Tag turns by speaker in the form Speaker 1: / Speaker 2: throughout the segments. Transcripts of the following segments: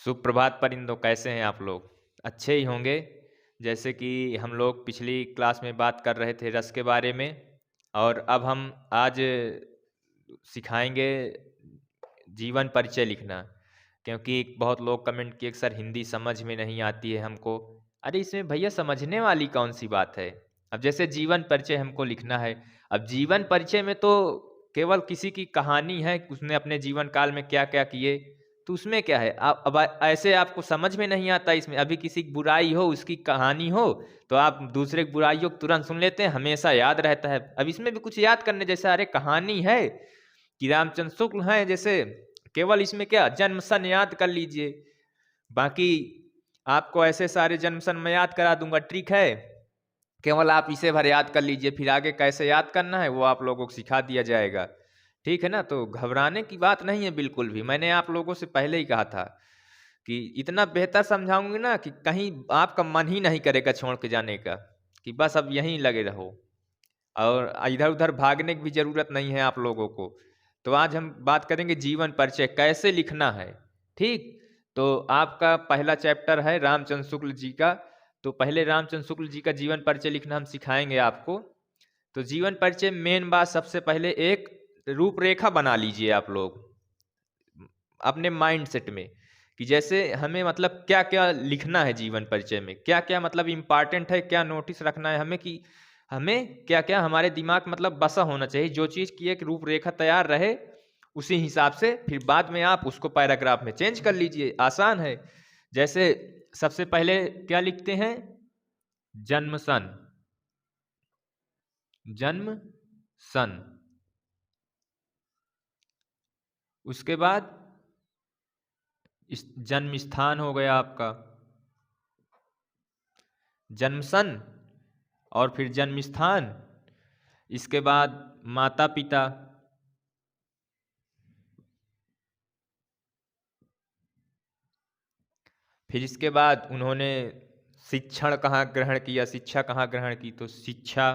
Speaker 1: सुप्रभात परिंदों, कैसे हैं आप लोग? अच्छे ही होंगे। जैसे कि हम लोग पिछली क्लास में बात कर रहे थे रस के बारे में, और अब हम आज सिखाएंगे जीवन परिचय लिखना। क्योंकि बहुत लोग कमेंट किए कि सर हिंदी समझ में नहीं आती है हमको। अरे इसमें भैया समझने वाली कौन सी बात है। अब जैसे जीवन परिचय हमको लिखना है, अब जीवन परिचय में तो केवल किसी की कहानी है कि उसने अपने जीवन काल में क्या क्या किए, तो उसमें क्या है। आप अब ऐसे आपको समझ में नहीं आता। इसमें अभी किसी की बुराई हो, उसकी कहानी हो, तो आप दूसरे की बुराइयों को तुरंत सुन लेते हैं, हमेशा याद रहता है। अब इसमें भी कुछ याद करने जैसा, अरे कहानी है कि रामचंद्र शुक्ल हैं जैसे, केवल इसमें क्या जन्म सन याद कर लीजिए। बाकी आपको ऐसे सारे जन्म सन मैं याद करा दूंगा, ट्रिक है, केवल आप इसे भर याद कर लीजिए। फिर आगे कैसे याद करना है वो आप लोगों को सिखा दिया जाएगा। ठीक है ना? तो घबराने की बात नहीं है बिल्कुल भी। मैंने आप लोगों से पहले ही कहा था कि इतना बेहतर समझाऊंगी ना कि कहीं आपका मन ही नहीं करेगा छोड़ के जाने का, कि बस अब यहीं लगे रहो, और इधर उधर भागने की भी जरूरत नहीं है आप लोगों को। तो आज हम बात करेंगे जीवन परिचय कैसे लिखना है। ठीक, तो आपका पहला चैप्टर है रामचंद्र शुक्ल जी का। तो पहले रामचंद्र शुक्ल जी का जीवन परिचय लिखना हम सिखाएंगे आपको। तो जीवन परिचय मेन बात, सबसे पहले एक रूपरेखा बना लीजिए आप लोग अपने माइंड सेट में, कि जैसे हमें मतलब क्या क्या लिखना है जीवन परिचय में, क्या क्या मतलब इम्पॉर्टेंट है, क्या नोटिस रखना है हमें, कि हमें क्या क्या हमारे दिमाग मतलब बसा होना चाहिए। जो चीज़ की एक रूपरेखा तैयार रहे, उसी हिसाब से फिर बाद में आप उसको पैराग्राफ में चेंज कर लीजिए, आसान है। जैसे सबसे पहले क्या लिखते हैं, जन्म सन, जन्म सन। उसके बाद इस जन्म स्थान हो गया आपका, जन्म सन और फिर जन्म स्थान। इसके बाद माता पिता, फिर इसके बाद उन्होंने शिक्षण कहाँ ग्रहण किया, शिक्षा कहाँ ग्रहण की, तो शिक्षा।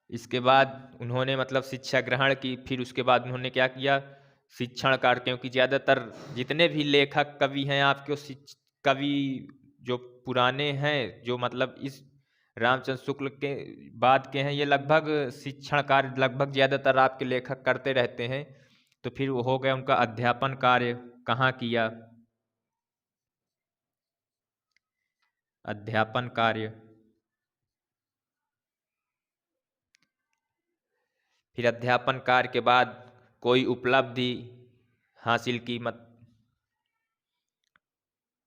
Speaker 1: इसके बाद उन्होंने मतलब शिक्षा ग्रहण की, फिर उसके बाद उन्होंने क्या किया, शिक्षण कार्य। क्योंकि ज़्यादातर जितने भी लेखक कवि हैं आपके, कवि जो पुराने हैं, जो मतलब इस रामचंद्र शुक्ल के बाद के हैं, ये लगभग शिक्षण कार्य लगभग ज़्यादातर आपके लेखक करते रहते हैं। तो फिर वो हो गया उनका अध्यापन कार्य कहाँ किया, अध्यापन कार्य। फिर अध्यापन कार्य के बाद कोई उपलब्धि हासिल की, मत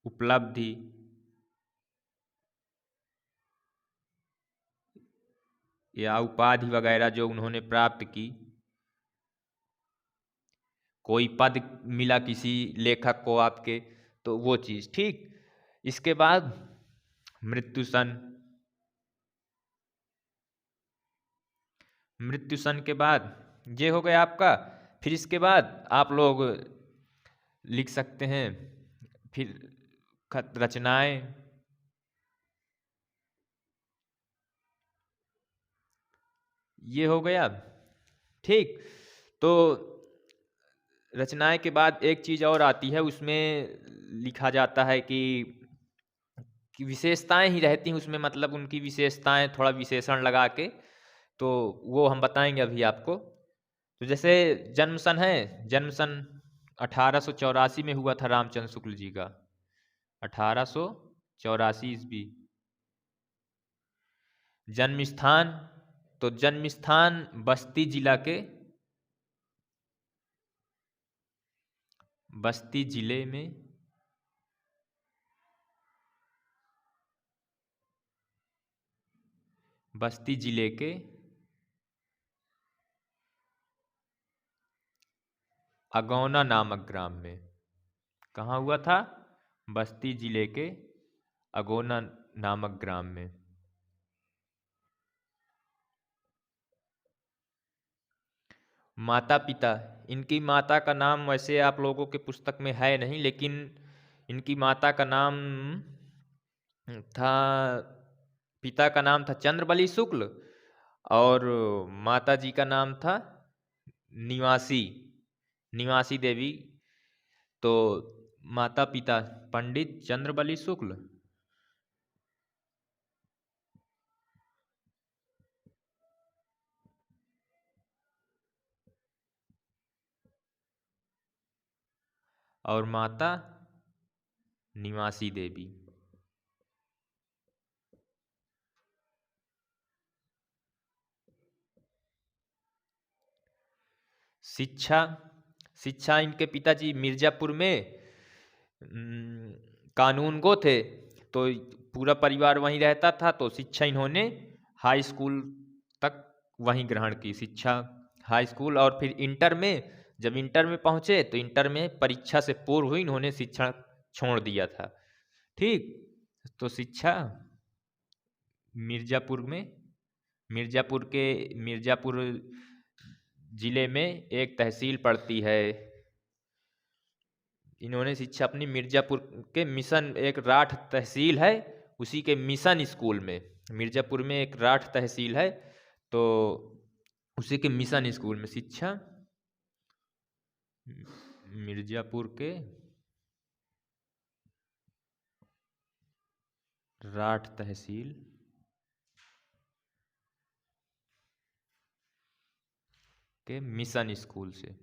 Speaker 1: उपलब्धि, या उपाधि वगैरह जो उन्होंने प्राप्त की, कोई पद मिला किसी लेखक को आपके, तो वो चीज़। ठीक, इसके बाद मृत्यु सन, मृत्यु सन के बाद ये हो गया आपका। फिर इसके बाद आप लोग लिख सकते हैं फिर खत रचनाएं, ये हो गया। ठीक, तो रचनाएं के बाद एक चीज़ और आती है, उसमें लिखा जाता है कि विशेषताएं ही रहती हैं उसमें, मतलब उनकी विशेषताएं थोड़ा विशेषण लगा के, तो वो हम बताएंगे अभी आपको। तो जैसे जन्म सन है, जन्म सन 1884 में हुआ था रामचंद्र शुक्ल जी का, 1884 ईस्वी। जन्म स्थान, तो जन्म स्थान बस्ती जिला के, बस्ती जिले में, बस्ती जिले के अगौना नामक ग्राम में। कहाँ हुआ था, बस्ती जिले के अगौना नामक ग्राम में। माता पिता, इनकी माता का नाम वैसे आप लोगों के पुस्तक में है नहीं, लेकिन इनकी माता का नाम था, पिता का नाम था चंद्रबली शुक्ल, और माता जी का नाम था निवासी, निवासी देवी। तो माता पिता पंडित चंद्रबली शुक्ल। और माता निवासी देवी। शिक्षा, शिक्षा इनके पिताजी मिर्जापुर में कानूनगो थे, तो पूरा परिवार वहीं रहता था। तो शिक्षा इन्होंने हाई स्कूल तक वहीं ग्रहण की शिक्षा, हाई स्कूल। और फिर इंटर में, जब इंटर में पहुंचे तो इंटर में परीक्षा से पूर्व ही इन्होंने शिक्षण छोड़ दिया था। ठीक, तो शिक्षा मिर्जापुर में, मिर्जापुर जिले में एक तहसील पड़ती है, इन्होंने शिक्षा अपनी मिर्जापुर के मिशन, एक राठ तहसील है उसी के मिशन स्कूल में, मिर्जापुर में एक राठ तहसील है तो उसी के मिशन स्कूल में शिक्षा मिर्जापुर के राठ तहसील के मिशन स्कूल से।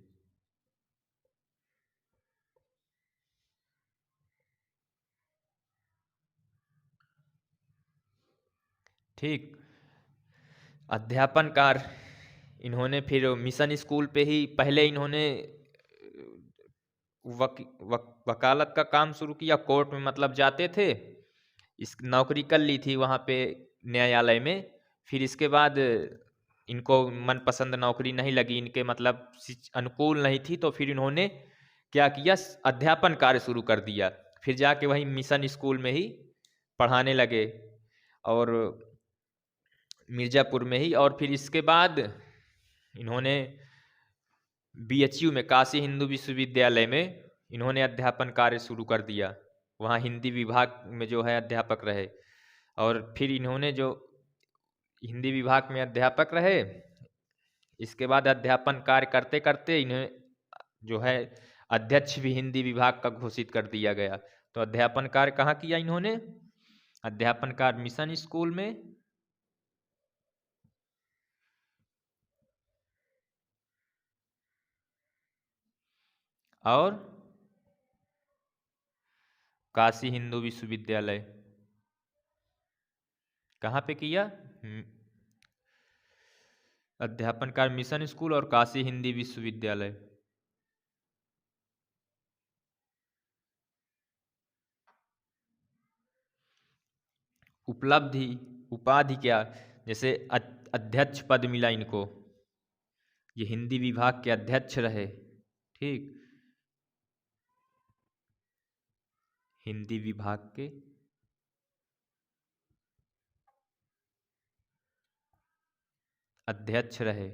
Speaker 1: ठीक, अध्यापन कार्य इन्होंने फिर मिशन स्कूल पे ही, पहले इन्होंने वकालत का काम शुरू किया, कोर्ट में मतलब जाते थे, इस नौकरी कर ली थी वहाँ पे न्यायालय में। फिर इसके बाद इनको मनपसंद नौकरी नहीं लगी, इनके मतलब अनुकूल नहीं थी, तो फिर इन्होंने क्या किया, अध्यापन कार्य शुरू कर दिया। फिर जाके वही मिशन स्कूल में ही पढ़ाने लगे और मिर्जापुर में ही। और फिर इसके बाद इन्होंने BHU में, काशी हिंदू विश्वविद्यालय में इन्होंने अध्यापन कार्य शुरू कर दिया, वहाँ हिंदी विभाग में जो है अध्यापक रहे। और फिर इन्होंने जो हिंदी विभाग में अध्यापक रहे, इसके बाद अध्यापन कार्य करते करते इन्हें जो है अध्यक्ष भी हिंदी विभाग का घोषित कर दिया गया। तो अध्यापन कार्य कहाँ किया इन्होंने, अध्यापन कार्य मिशन स्कूल में और काशी हिंदू विश्वविद्यालय। कहाँ पे किया, अध्यापन कार्य मिशन स्कूल और काशी हिंदी विश्वविद्यालय। उपलब्धि, उपाधि क्या, जैसे अध्यक्ष पद मिला इनको, ये हिंदी विभाग के अध्यक्ष रहे। ठीक, हिंदी विभाग के अध्यक्ष रहे,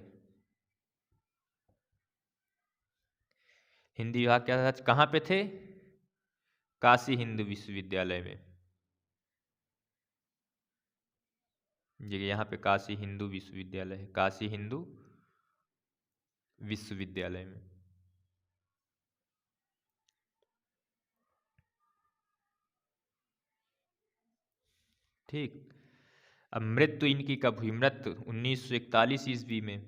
Speaker 1: हिंदी विभाग के अध्यक्ष कहाँ पे थे, काशी हिंदू विश्वविद्यालय में। ये यहाँ पे काशी हिंदू विश्वविद्यालय है, काशी हिंदू विश्वविद्यालय में। ठीक, अब मृत्यु इनकी कब हुई, मृत्यु 1941 ईस्वी में।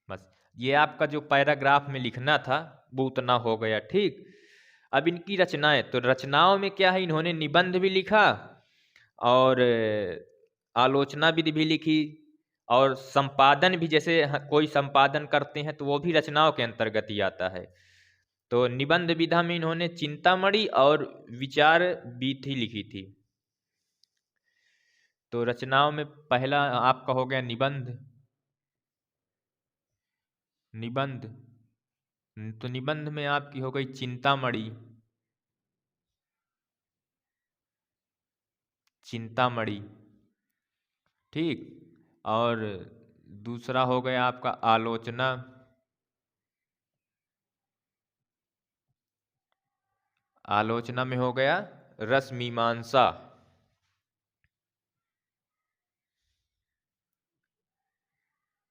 Speaker 1: बस ये आपका जो पैराग्राफ में लिखना था वो उतना हो गया। ठीक, अब इनकी रचनाएं, तो रचनाओं में क्या है, इन्होंने निबंध भी लिखा और आलोचना विधि भी लिखी और संपादन भी, जैसे कोई संपादन करते हैं तो वो भी रचनाओं के अंतर्गत ही आता है। तो निबंध विधा में इन्होंने चिंतामणि और विचार वीथी लिखी थी। तो रचनाओं में पहला आपका हो गया निबंध, निबंध, तो निबंध में आपकी हो गई चिंतामणि, चिंतामणि। ठीक, और दूसरा हो गया आपका आलोचना, आलोचना में हो गया रस मीमांसा,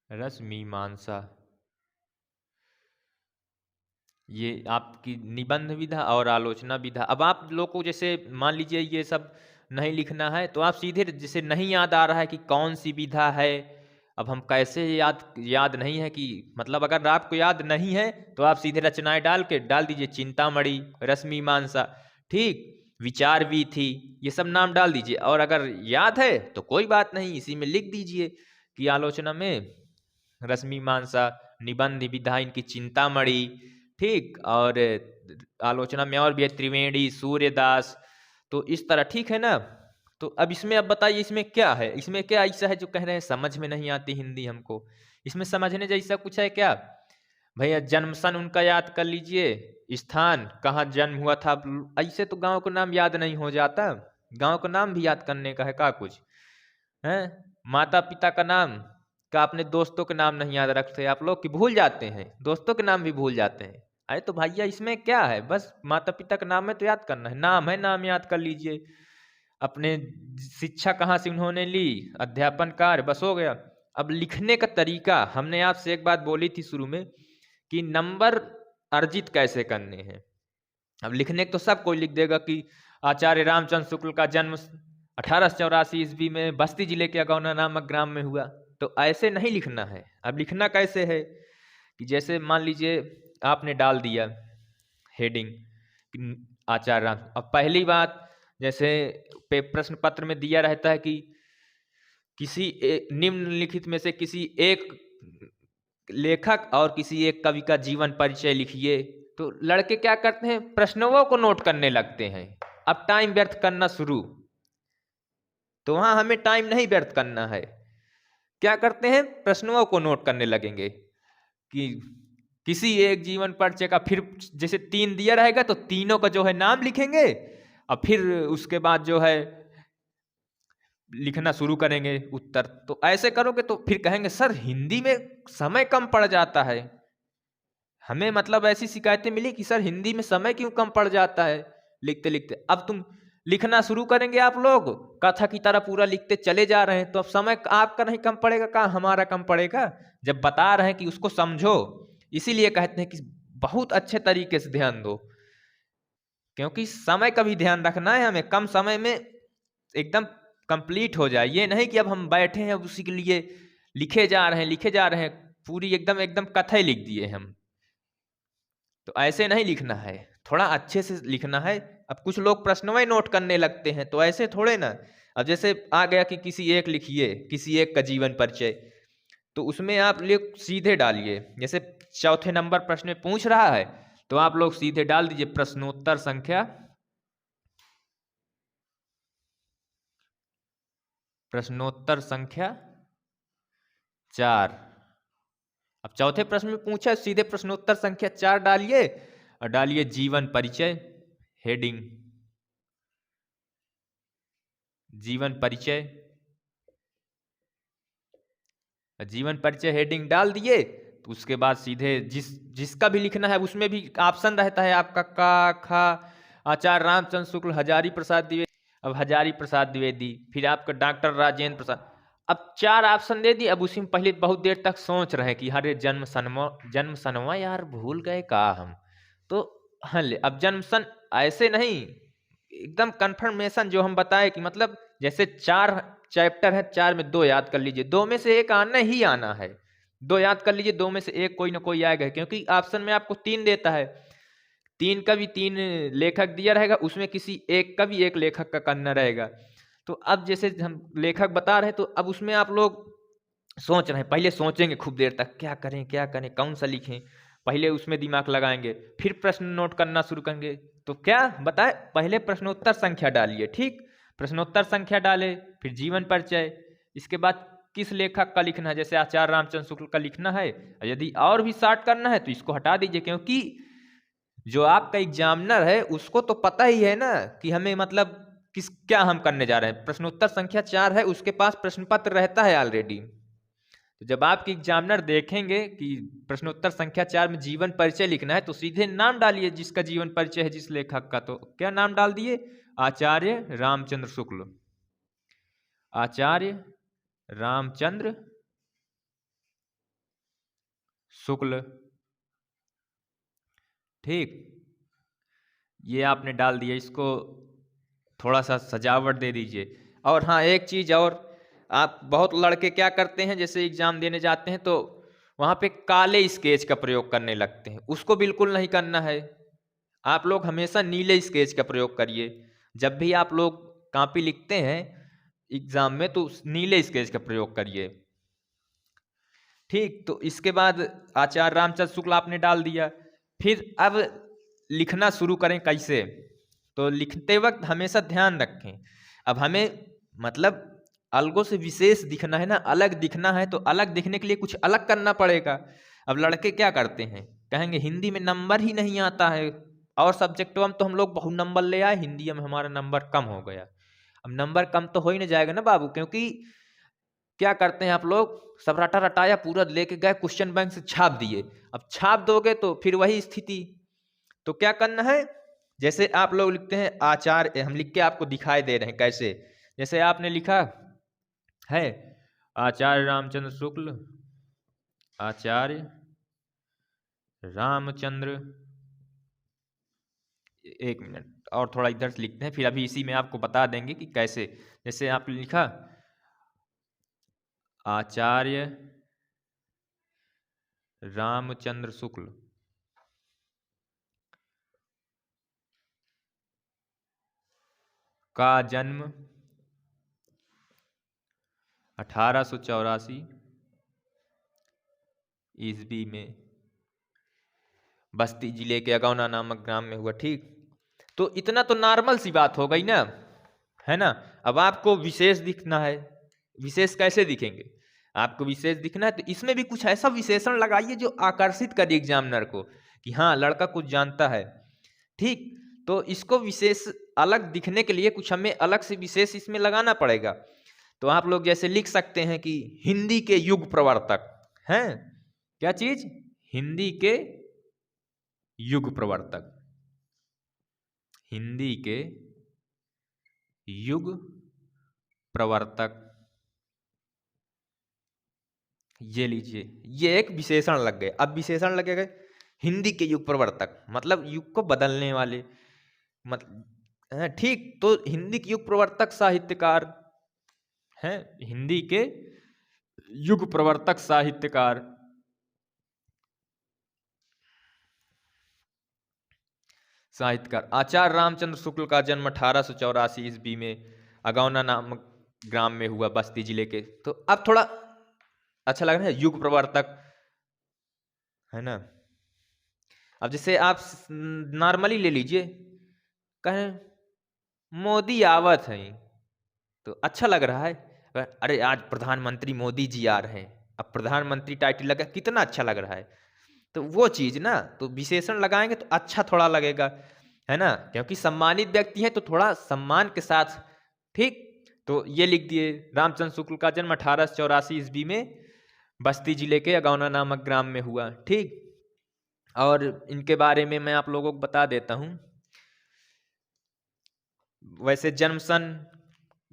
Speaker 1: रस मीमांसा। ये आपकी निबंध विधा और आलोचना विधा। अब आप लोग को जैसे मान लीजिए ये सब नहीं लिखना है तो आप सीधे जैसे नहीं याद आ रहा है कि कौन सी विधा है, अब हम कैसे याद याद नहीं है कि मतलब अगर आपको याद नहीं है तो आप सीधे रचनाएं डाल दीजिए, चिंतामणि, रश्मिमांसा, ठीक, विचार भी थी, ये सब नाम डाल दीजिए। और अगर याद है तो कोई बात नहीं, इसी में लिख दीजिए कि आलोचना में रश्मिमांसा, निबंध विधा इनकी चिंतामणि, ठीक, और आलोचना में और भी है त्रिवेणी, सूर्यदास, तो इस तरह, ठीक है ना। तो अब इसमें अब बताइए इसमें क्या है, इसमें क्या ऐसा है जो कह रहे हैं समझ में नहीं आती हिंदी हमको, इसमें समझने जैसा कुछ है क्या? भैया जन्म सन उनका याद कर लीजिए, स्थान कहाँ जन्म हुआ था, ऐसे तो गांव का नाम याद नहीं हो जाता, गांव का नाम भी याद करने का है का कुछ है? माता पिता का नाम का, अपने दोस्तों के नाम नहीं याद रखते आप लोग कि भूल जाते हैं, दोस्तों के नाम भी भूल जाते हैं। अरे तो भैया इसमें क्या है, बस माता पिता का नाम है तो याद करना है, नाम है नाम याद कर लीजिए। अपने शिक्षा कहाँ से उन्होंने ली, अध्यापन कार्य, बस हो गया। अब लिखने का तरीका, हमने आपसे एक बात बोली थी शुरू में कि नंबर अर्जित कैसे करने हैं। अब लिखने तो सब कोई लिख देगा कि आचार्य रामचंद्र शुक्ल का जन्म 1884 ईस्वी में बस्ती जिले के अगौना नामक ग्राम में हुआ, तो ऐसे नहीं लिखना है। अब लिखना कैसे है कि जैसे मान लीजिए आपने डाल दिया हेडिंग आचार्य राम, अब पहली बात जैसे प्रश्न पत्र में दिया रहता है कि किसी निम्नलिखित में से किसी एक लेखक और किसी एक कवि का जीवन परिचय लिखिए, तो लड़के क्या करते हैं, प्रश्नों को नोट करने लगते हैं। अब टाइम व्यर्थ करना शुरू, तो वहां हमें टाइम नहीं व्यर्थ करना है, क्या करते हैं, प्रश्नों को नोट करने लगेंगे कि किसी एक जीवन परिचय का, फिर जैसे 3 दिया रहेगा तो तीनों का जो है नाम लिखेंगे, और फिर उसके बाद जो है लिखना शुरू करेंगे उत्तर। तो ऐसे करोगे तो फिर कहेंगे सर हिंदी में समय कम पड़ जाता है, हमें मतलब ऐसी शिकायतें मिली कि सर हिंदी में समय क्यों कम पड़ जाता है लिखते लिखते। अब तुम लिखना शुरू करेंगे, आप लोग कथा की तरह पूरा लिखते चले जा रहे हैं, तो अब समय आपका नहीं कम पड़ेगा, कहाँ हमारा कम पड़ेगा, जब बता रहे हैं कि उसको समझो। इसीलिए कहते हैं कि बहुत अच्छे तरीके से ध्यान दो, क्योंकि समय का भी ध्यान रखना है हमें, कम समय में एकदम कंप्लीट हो जाए। ये नहीं कि अब हम बैठे हैं उसी के लिए लिखे जा रहे हैं लिखे जा रहे हैं, पूरी एकदम एकदम कथा ही लिख दिए हम, तो ऐसे नहीं लिखना है, थोड़ा अच्छे से लिखना है। अब कुछ लोग प्रश्नों नोट करने लगते हैं, तो ऐसे थोड़े ना। अब जैसे आ गया कि किसी एक लिखिए, किसी एक का जीवन परिचय, तो उसमें आप लोग सीधे डालिए, जैसे चौथे नंबर प्रश्न में पूछ रहा है तो आप लोग सीधे डाल दीजिए प्रश्नोत्तर संख्या, प्रश्नोत्तर संख्या 4। अब चौथे प्रश्न में पूछा, सीधे प्रश्नोत्तर संख्या 4 डालिए और डालिए जीवन परिचय हेडिंग, जीवन परिचय, जीवन परिचय हेडिंग डाल दिए, तो उसके बाद सीधे जिसका भी लिखना है उसमें भी ऑप्शन रहता है आपका का खा, आचार्य रामचंद्र शुक्ल, हजारी प्रसाद द्विवेदी, अब हजारी प्रसाद द्विवेदी, फिर आपका डॉक्टर राजेंद्र प्रसाद। अब 4 ऑप्शन दे दिए। अब उसी में पहले बहुत देर तक सोच रहे हैं कि अरे जन्म सनवा यार भूल गए का हम, तो हाँ ले अब जन्म सन ऐसे नहीं, एकदम कंफर्मेशन जो हम बताए कि मतलब जैसे 4 चैप्टर है, 4 में 2 याद कर लीजिए, 2 में से एक आना ही आना है, 2 याद कर लीजिए, 2 में से एक कोई ना कोई आएगा, क्योंकि ऑप्शन में आपको 3 देता है, 3 का भी 3 लेखक दिया रहेगा, उसमें किसी एक का भी एक लेखक का करना रहेगा। तो अब जैसे हम लेखक बता रहे हैं, तो अब उसमें आप लोग सोच रहे हैं, पहले सोचेंगे खूब देर तक क्या करें कौन सा लिखें, पहले उसमें दिमाग लगाएंगे, फिर प्रश्न नोट करना शुरू करेंगे। तो क्या बताए, पहले प्रश्नोत्तर संख्या डालिए, ठीक, प्रश्नोत्तर संख्या डाले, फिर जीवन परिचय, इसके बाद किस लेखक का लिखना है, जैसे आचार्य रामचंद्र शुक्ल का लिखना है, यदि और भी शार्ट करना है तो इसको हटा दीजिए, क्योंकि जो आपका एग्जामिनर है उसको तो पता ही है ना कि हमें मतलब क्या हम करने जा रहे हैं। प्रश्नोत्तर संख्या 4 है, उसके पास प्रश्न पत्र रहता है ऑलरेडी, तो जब आपके एग्जामिनर देखेंगे कि प्रश्नोत्तर संख्या 4 में जीवन परिचय लिखना है, तो सीधे नाम डालिए जिसका जीवन परिचय है, जिस लेखक का, तो क्या नाम डाल दिए, आचार्य रामचंद्र शुक्ल, आचार्य रामचंद्र शुक्ल, ठीक, ये आपने डाल दिया, इसको थोड़ा सा सजावट दे दीजिए। और हाँ, एक चीज़ और, आप बहुत लड़के क्या करते हैं, जैसे एग्जाम देने जाते हैं तो वहाँ पे काले स्केच का प्रयोग करने लगते हैं, उसको बिल्कुल नहीं करना है। आप लोग हमेशा नीले स्केच का प्रयोग करिए। जब भी आप लोग कॉपी लिखते हैं एग्जाम में तो नीले स्केच का प्रयोग करिए। ठीक, तो इसके बाद आचार्य रामचंद्र शुक्ल आपने डाल दिया। फिर अब लिखना शुरू करें कैसे, तो लिखते वक्त हमेशा ध्यान रखें, अब हमें मतलब अलगों से विशेष दिखना है ना, अलग दिखना है, तो अलग दिखने के लिए कुछ अलग करना पड़ेगा। अब लड़के क्या करते हैं, कहेंगे हिंदी में नंबर ही नहीं आता है, और सब्जेक्टों में तो हम लोग बहुत नंबर ले आए, हिंदी में हमारा नंबर कम हो गया। अब नंबर कम तो हो ही नहीं जाएगा ना बाबू, क्योंकि क्या करते हैं आप लोग, सब रटा रटाया पूरा लेके गए क्वेश्चन बैंक से छाप दिए। अब छाप दोगे तो फिर वही स्थिति। तो क्या करना है, जैसे आप लोग लिखते हैं आचार्य, हम लिख के आपको दिखाई दे रहे हैं कैसे। जैसे आपने लिखा है आचार्य रामचंद्र शुक्ल, आचार्य रामचंद्र, एक मिनट और थोड़ा इधर से लिखते हैं, फिर अभी इसी में आपको बता देंगे कि कैसे। जैसे आपने लिखा आचार्य रामचंद्र शुक्ल का जन्म 1884 ईस्वी में बस्ती जिले के अगौना नामक ग्राम में हुआ। ठीक, तो इतना तो नॉर्मल सी बात हो गई ना, है ना। अब आपको विशेष दिखना है, विशेष कैसे दिखेंगे, आपको विशेष दिखना है तो इसमें भी कुछ ऐसा विशेषण लगाइए जो आकर्षित करे एग्जामिनर को कि हाँ लड़का कुछ जानता है। ठीक, तो इसको विशेष अलग दिखने के लिए कुछ हमें अलग से विशेष इसमें लगाना पड़ेगा। तो आप लोग जैसे लिख सकते हैं कि हिंदी के युग प्रवर्तक हैं, क्या चीज, हिंदी के युग प्रवर्तक, हिंदी के युग प्रवर्तक, ये लीजिए, ये एक विशेषण लग गए। अब विशेषण लगे गए हिंदी के युग प्रवर्तक, मतलब युग को बदलने वाले, मतलब ठीक, तो हिंदी के युग प्रवर्तक साहित्यकार हैं, हिंदी के युग प्रवर्तक साहित्यकार। साहित्यकार आचार्य रामचंद्र शुक्ल का जन्म 1884 ईस्वी में अगौना नामक ग्राम में हुआ, बस्ती जिले के। तो अब थोड़ा अच्छा लग रहा है, युग प्रवर्तक, है ना। अब जैसे आप नॉर्मली ले लीजिए, कहें मोदी आवत है, तो अच्छा लग रहा है, अरे आज प्रधानमंत्री मोदी जी आ रहे हैं, अब प्रधानमंत्री टाइटल लगा, कितना अच्छा लग रहा है। तो वो चीज ना, तो विशेषण लगाएंगे तो अच्छा थोड़ा लगेगा, है ना, क्योंकि सम्मानित व्यक्ति है तो थोड़ा सम्मान के साथ। ठीक, तो ये लिख दिए रामचंद्र शुक्ल का जन्म 1884 ईस्वी में बस्ती जिले के अगौना नामक ग्राम में हुआ। ठीक, और इनके बारे में मैं आप लोगों को बता देता हूं। वैसे जन्म सन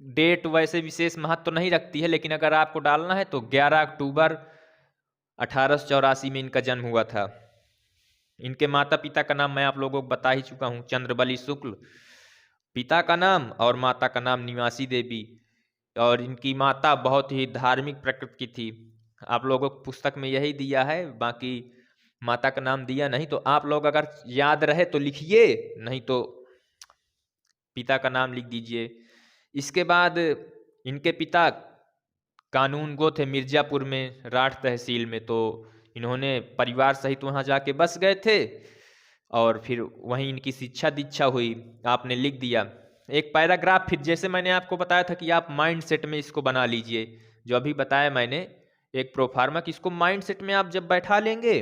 Speaker 1: डेट वैसे विशेष महत्व तो नहीं रखती है, लेकिन अगर आपको डालना है तो 11 अक्टूबर 1884 में इनका जन्म हुआ था। इनके माता पिता का नाम मैं आप लोगों को बता ही चुका हूं, चंद्रबली शुक्ल पिता का नाम, और माता का नाम निवासी देवी। और इनकी माता बहुत ही धार्मिक प्रकृति की थी। आप लोगों को पुस्तक में यही दिया है, बाकी माता का नाम दिया नहीं, तो आप लोग अगर याद रहे तो लिखिए, नहीं तो पिता का नाम लिख दीजिए। इसके बाद इनके पिता कानून गो थे मिर्जापुर में, राठ तहसील में, तो इन्होंने परिवार सहित वहाँ जाके बस गए थे, और फिर वहीं इनकी शिक्षा दीक्षा हुई, आपने लिख दिया। एक पैराग्राफ, फिर जैसे मैंने आपको बताया था कि आप माइंड सेट में इसको बना लीजिए, जो अभी बताया मैंने एक प्रोफार्मा, कि इसको माइंड सेट में आप जब बैठा लेंगे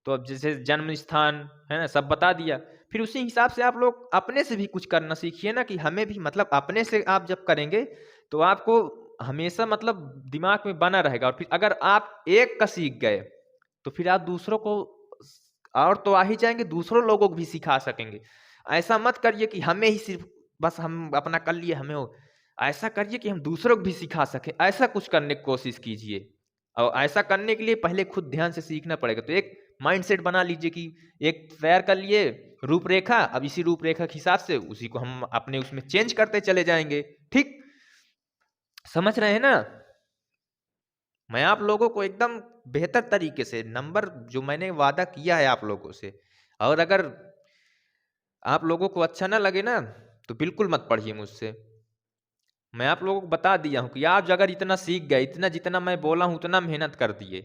Speaker 1: तो अब जैसे जन्म स्थान है ना सब बता दिया, फिर उसी हिसाब से आप लोग अपने से भी कुछ करना सीखिए ना, कि हमें भी मतलब अपने से आप जब करेंगे तो आपको हमेशा मतलब दिमाग में बना रहेगा। और फिर अगर आप एक का सीख गए तो फिर आप दूसरों को, और तो आ ही जाएंगे, दूसरों लोगों को भी सिखा सकेंगे। ऐसा मत करिए कि हमें ही सिर्फ बस हम अपना कर लिए, हमें हो, ऐसा करिए कि हम दूसरों को भी सिखा सकें, ऐसा कुछ करने की कोशिश कीजिए। और ऐसा करने के लिए पहले खुद ध्यान से सीखना पड़ेगा। तो एक माइंडसेट बना लीजिए कि एक तैयार कर लिए रूपरेखा, अब इसी रूपरेखा के हिसाब से उसी को हम अपने उसमें चेंज करते चले जाएंगे। ठीक, समझ रहे हैं ना? मैं आप लोगों को एकदम बेहतर तरीके से नंबर जो मैंने वादा किया है आप लोगों से, और अगर आप लोगों को अच्छा ना लगे ना तो बिल्कुल मत पढ़िए मुझसे। मैं आप लोगों को बता दिया हूं कि आप अगर इतना सीख गए, इतना जितना मैं बोला हूं उतना मेहनत कर दिए,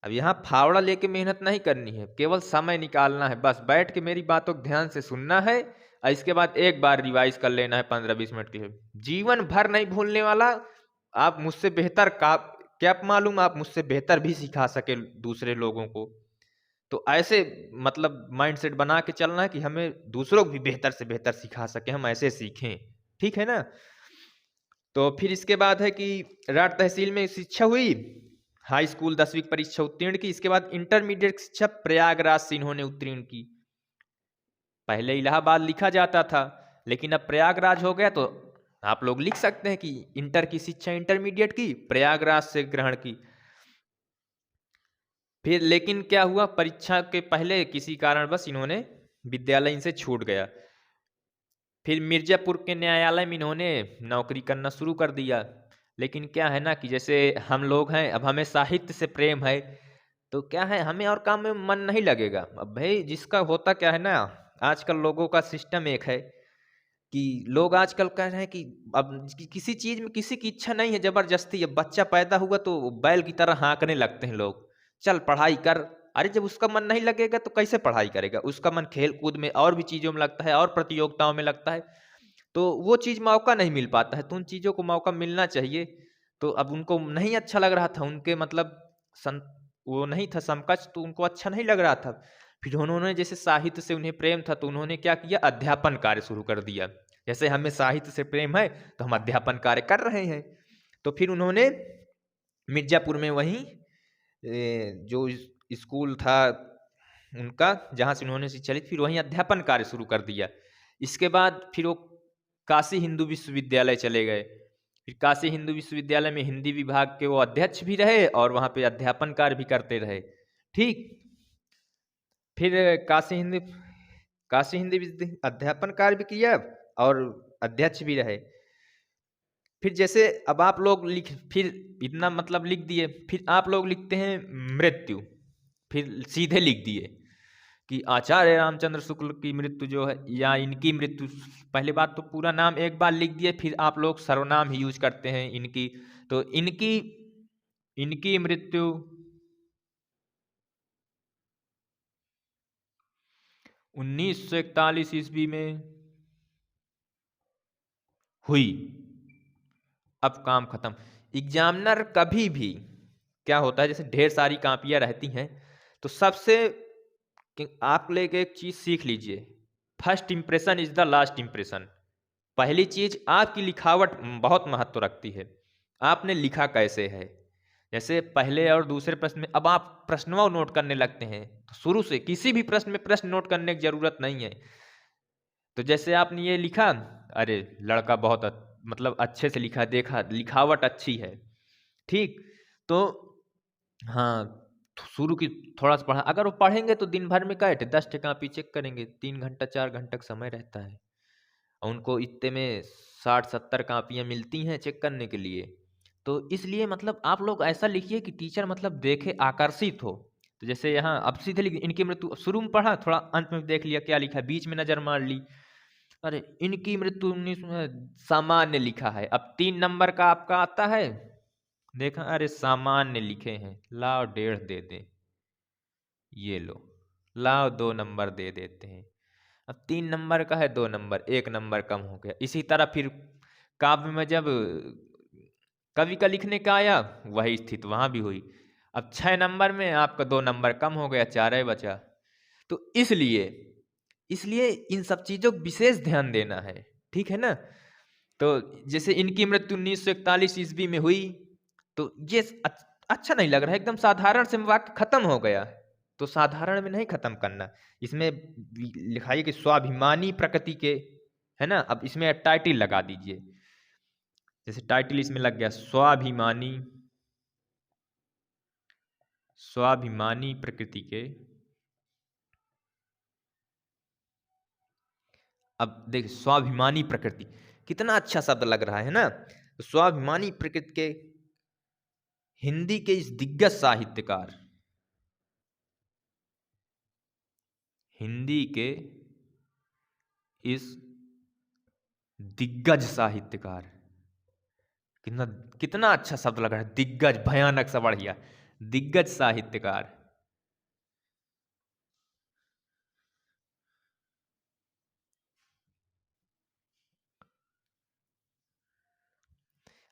Speaker 1: अब यहाँ फावड़ा लेके मेहनत नहीं करनी है, केवल समय निकालना है, बस बैठ के मेरी बातों को ध्यान से सुनना है और इसके बाद एक बार रिवाइज कर लेना है 15-20 मिनट के लिए, जीवन भर नहीं भूलने वाला। आप मुझसे बेहतर का क्या मालूम, आप मुझसे बेहतर भी सिखा सके दूसरे लोगों को, तो ऐसे मतलब माइंडसेट बना के चलना है कि हमें दूसरों को भी बेहतर से बेहतर सिखा सके, हम ऐसे सीखें। ठीक है ना? तो फिर इसके बाद है कि राठ तहसील में शिक्षा हुई, हाई स्कूल 10वीं की परीक्षा उत्तीर्ण की, इसके बाद इंटरमीडिएट शिक्षा प्रयागराज से इन्होंने उत्तीर्ण की। पहले इलाहाबाद लिखा जाता था लेकिन अब प्रयागराज हो गया, तो आप लोग लिख सकते हैं कि इंटर की शिक्षा इंटरमीडिएट की प्रयागराज से ग्रहण की। फिर लेकिन क्या हुआ, परीक्षा के पहले किसी कारणवश इन्होंने विद्यालय इनसे छूट गया। फिर मिर्जापुर के न्यायालय में इन्होंने नौकरी करना शुरू कर दिया। लेकिन क्या है ना कि जैसे हम लोग हैं, अब हमें साहित्य से प्रेम है, तो क्या है हमें और काम में मन नहीं लगेगा। अब भाई जिसका होता क्या है ना, आजकल लोगों का सिस्टम एक है कि लोग आजकल कह रहे हैं कि अब किसी चीज में किसी की इच्छा नहीं है, जबरदस्ती। अब बच्चा पैदा हुआ तो बैल की तरह हाँकने लगते हैं लोग, चल पढ़ाई कर। अरे जब उसका मन नहीं लगेगा तो कैसे पढ़ाई करेगा? उसका मन खेल कूद में और भी चीजों में लगता है और प्रतियोगिताओं में लगता है, तो वो चीज मौका नहीं मिल पाता है, तो उन चीजों को मौका मिलना चाहिए। तो अब उनको नहीं अच्छा लग रहा था, उनके मतलब वो नहीं था समकक्ष, तो उनको अच्छा नहीं लग रहा था। फिर उन्होंने जैसे साहित्य से उन्हें प्रेम था तो उन्होंने क्या किया, अध्यापन कार्य शुरू कर दिया। जैसे हमें साहित्य से प्रेम है तो हम अध्यापन कार्य कर रहे हैं। तो फिर उन्होंने मिर्जापुर में वहीं जो स्कूल था उनका, जहाँ से उन्होंने शिक्षा ली, फिर वहीं अध्यापन कार्य शुरू कर दिया। इसके बाद फिर वो काशी हिंदू विश्वविद्यालय चले गए। फिर काशी हिंदू विश्वविद्यालय में हिंदी विभाग के वो अध्यक्ष भी रहे और वहाँ पे अध्यापन कार्य भी करते रहे। ठीक, फिर काशी हिंदी अध्यापन कार्य भी किया और अध्यक्ष भी रहे। फिर जैसे अब आप लोग फिर इतना मतलब लिख दिए, फिर आप लोग लिखते हैं मृत्यु, फिर सीधे लिख दिए कि आचार्य रामचंद्र शुक्ल की मृत्यु जो है या इनकी मृत्यु। पहले बात तो पूरा नाम एक बार लिख दिए, फिर आप लोग सर्वनाम ही यूज करते हैं इनकी, तो इनकी इनकी मृत्यु 1941 ईस्वी में हुई। अब काम खत्म। एग्जामिनर कभी भी क्या होता है, जैसे ढेर सारी कापियां रहती हैं, तो सबसे आप लेके एक चीज सीख लीजिए, first impression is the last impression. पहली चीज आपकी लिखावट बहुत महत्व रखती है, आपने लिखा कैसे है। जैसे पहले और दूसरे प्रश्न में अब आप प्रश्नों नोट करने लगते हैं, तो शुरू से किसी भी प्रश्न में प्रश्न नोट करने की जरूरत नहीं है। तो जैसे आपने ये लिखा, अरे लड़का बहुत मतलब अच्छे से लिखा, देखा लिखावट अच्छी है, ठीक, तो हाँ, शुरू की थोड़ा सा पढ़ा, अगर वो पढ़ेंगे तो दिन भर में क्या है 10 कॉपी चेक करेंगे, 3 घंटा 4 घंटा का समय रहता है और उनको इतने में 60-70 कापियां मिलती हैं चेक करने के लिए। तो इसलिए मतलब आप लोग ऐसा लिखिए कि टीचर मतलब देखे आकर्षित हो। तो जैसे यहाँ अब सीधे लिख इनकी मृत्यु, शुरू में पढ़ा, थोड़ा अंत में देख लिया क्या लिखा है, बीच में नजर मार ली, अरे इनकी मृत्यु 19 में सामान्य लिखा है। अब 3 नंबर का आपका आता है, देखा अरे सामान्य लिखे हैं, लाओ 1.5 दे दें, ये लो, लाओ 2 नंबर दे देते हैं। अब 3 नंबर का है, 2 नंबर, 1 नंबर कम हो गया। इसी तरह फिर काव्य में जब कवि का लिखने का आया, वही स्थिति वहां भी हुई। अब 6 नंबर में आपका 2 नंबर कम हो गया, 4 ही बचा। तो इसलिए इसलिए इन सब चीजों को विशेष ध्यान देना है, ठीक है ना? तो जैसे इनकी मृत्यु 1941 ईस्वी में हुई, तो ये अच्छा नहीं लग रहा है, एकदम साधारण से वाक्य खत्म हो गया। तो साधारण में नहीं खत्म करना, इसमें लिखाइए कि स्वाभिमानी प्रकृति के, है ना? अब इसमें टाइटल लगा दीजिए, जैसे टाइटल इसमें लग गया स्वाभिमानी स्वाभिमानी प्रकृति के, अब देख स्वाभिमानी प्रकृति कितना अच्छा शब्द लग रहा है ना। तो स्वाभिमानी प्रकृति के हिंदी के इस दिग्गज साहित्यकार, हिंदी के इस दिग्गज साहित्यकार, कितना कितना अच्छा शब्द लग रहा है, दिग्गज, भयानक सा बढ़िया, दिग्गज साहित्यकार,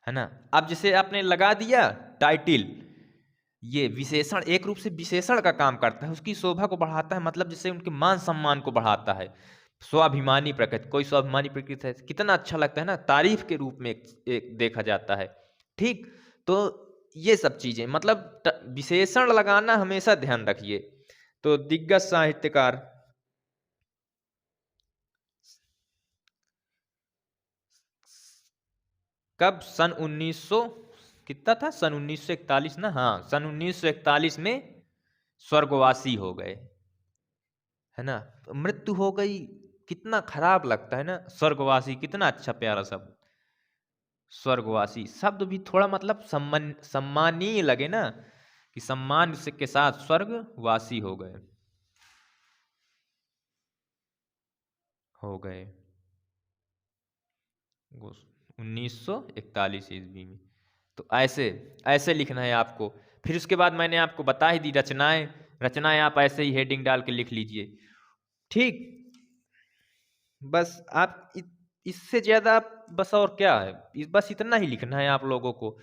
Speaker 1: है ना। अब जैसे आपने लगा दिया टाइटिल, ये विशेषण एक रूप से विशेषण का काम करता है, उसकी शोभा को बढ़ाता है, मतलब जैसे उनके मान सम्मान को बढ़ाता है। स्वाभिमानी प्रकृति, कोई स्वाभिमानी प्रकृति है, कितना अच्छा लगता है ना, तारीफ के रूप में एक देखा जाता है। ठीक, तो ये सब चीजें मतलब विशेषण लगाना हमेशा ध्यान रखिए। तो दिग्गज साहित्यकार, कब, सन 1900 कितना था, सन 1941 ना, हाँ सन 1941 में स्वर्गवासी हो गए, है ना। तो मृत्यु हो गई, कितना खराब लगता है ना, स्वर्गवासी कितना अच्छा प्यारा शब्द, स्वर्गवासी शब्द भी थोड़ा मतलब सम्मानीय लगे ना, कि सम्मान से के साथ स्वर्गवासी हो गए 1941 ईस्वी में। तो ऐसे ऐसे लिखना है आपको। फिर उसके बाद मैंने आपको बता ही दी रचनाएं, रचनाएं आप ऐसे ही हेडिंग डाल के लिख लीजिए। ठीक, बस आप इससे ज्यादा बस और क्या है, बस इतना ही लिखना है आप लोगों को।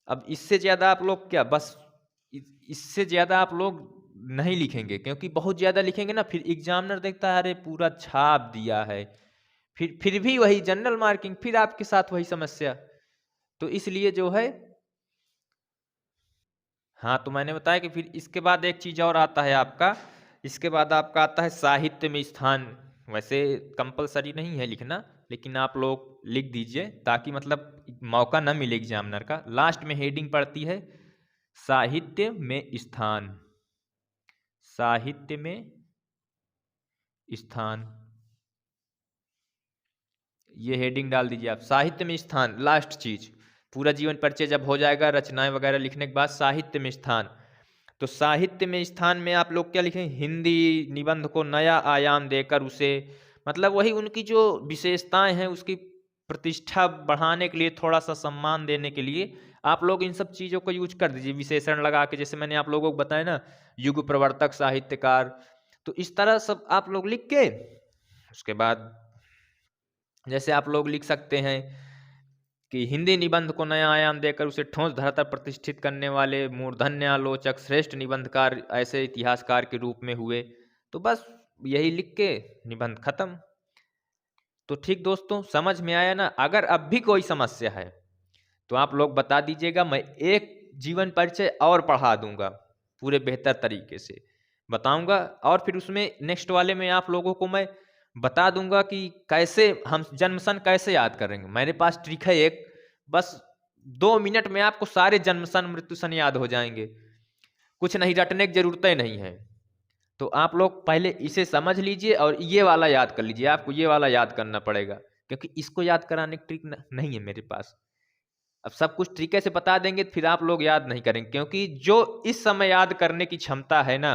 Speaker 1: अब इससे ज्यादा आप लोग क्या, बस इससे ज्यादा आप लोग नहीं लिखेंगे, क्योंकि बहुत ज्यादा लिखेंगे ना फिर एग्जामिनर देखता है अरे पूरा छाप दिया है, फिर भी वही जनरल मार्किंग, फिर आपके साथ वही समस्या। तो इसलिए जो है, हाँ तो मैंने बताया कि फिर इसके बाद एक चीज और आता है आपका, इसके बाद आपका आता है साहित्य में स्थान। वैसे कंपलसरी नहीं है लिखना, लेकिन आप लोग लिख दीजिए ताकि मतलब मौका न मिले एग्जामिनर का। लास्ट में हेडिंग पड़ती है साहित्य में स्थान, साहित्य में स्थान, ये हेडिंग डाल दीजिए आप, साहित्य में स्थान। लास्ट चीज, पूरा जीवन परिचय जब हो जाएगा रचनाएं वगैरह लिखने के बाद, साहित्य में स्थान। तो साहित्य में स्थान में आप लोग क्या लिखें, हिंदी निबंध को नया आयाम देकर उसे, मतलब वही उनकी जो विशेषताएं हैं उसकी प्रतिष्ठा बढ़ाने के लिए, थोड़ा सा सम्मान देने के लिए आप लोग इन सब चीजों को यूज कर दीजिए विशेषण लगा के, जैसे मैंने आप लोगों को बताया ना, युग प्रवर्तक साहित्यकार। तो इस तरह सब आप लोग लिख के, उसके बाद जैसे आप लोग लिख सकते हैं कि हिंदी निबंध को नया आयाम देकर उसे ठोस धरा तक प्रतिष्ठित करने वाले मूर्धन्य आलोचक श्रेष्ठ निबंधकार ऐसे इतिहासकार के रूप में हुए। तो बस यही लिख के निबंध खत्म। तो ठीक दोस्तों, समझ में आया ना। अगर अब भी कोई समस्या है तो आप लोग बता दीजिएगा, मैं एक जीवन परिचय और पढ़ा दूंगा, पूरे बेहतर तरीके से बताऊंगा। और फिर उसमें नेक्स्ट वाले में आप लोगों को मैं बता दूंगा कि कैसे हम जन्म सन कैसे याद करेंगे। मेरे पास ट्रिक है एक, बस 2 मिनट में आपको सारे जन्म सन मृत्यु सन याद हो जाएंगे, कुछ नहीं रटने की जरूरत नहीं है। तो आप लोग पहले इसे समझ लीजिए और ये वाला याद कर लीजिए, आपको ये वाला याद करना पड़ेगा, क्योंकि इसको याद कराने की ट्रिक नहीं है मेरे पास। अब सब कुछ तरीके से बता देंगे तो फिर आप लोग याद नहीं करेंगे, क्योंकि जो इस समय याद करने की क्षमता है ना,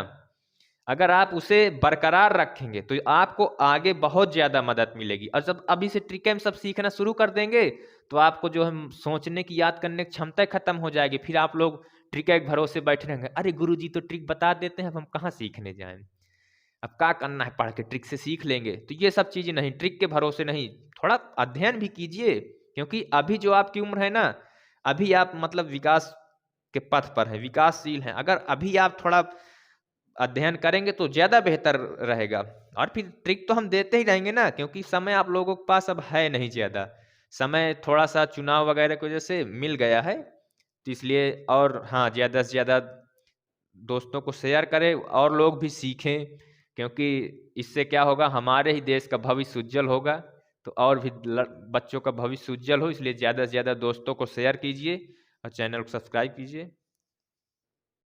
Speaker 1: अगर आप उसे बरकरार रखेंगे तो आपको आगे बहुत ज्यादा मदद मिलेगी। और जब अभी से ट्रिक हम सब सीखना शुरू कर देंगे तो आपको जो हम सोचने की याद करने की क्षमता खत्म हो जाएगी। फिर आप लोग ट्रिक के भरोसे बैठे रहेंगे, अरे गुरुजी तो ट्रिक बता देते हैं, अब हम कहाँ सीखने जाएं, अब क्या करना है, पढ़ के ट्रिक से सीख लेंगे। तो ये सब चीजें नहीं, ट्रिक के भरोसे नहीं, थोड़ा अध्ययन भी कीजिए, क्योंकि अभी जो आपकी उम्र है ना, अभी आप मतलब विकास के पथ पर है, विकासशील हैं। अगर अभी आप थोड़ा अध्ययन करेंगे तो ज्यादा बेहतर रहेगा। और फिर ट्रिक तो हम देते ही रहेंगे ना, क्योंकि समय आप लोगों के पास अब है नहीं ज्यादा, समय थोड़ा सा चुनाव वगैरह की वजह से मिल गया है, तो इसलिए। और हाँ, ज्यादा से ज्यादा दोस्तों को शेयर करें और लोग भी सीखें, क्योंकि इससे क्या होगा, हमारे ही देश का भविष्य उज्जवल होगा। तो और भी बच्चों का भविष्य उज्जवल हो, इसलिए ज़्यादा से ज़्यादा दोस्तों को शेयर कीजिए और चैनल को सब्सक्राइब कीजिए।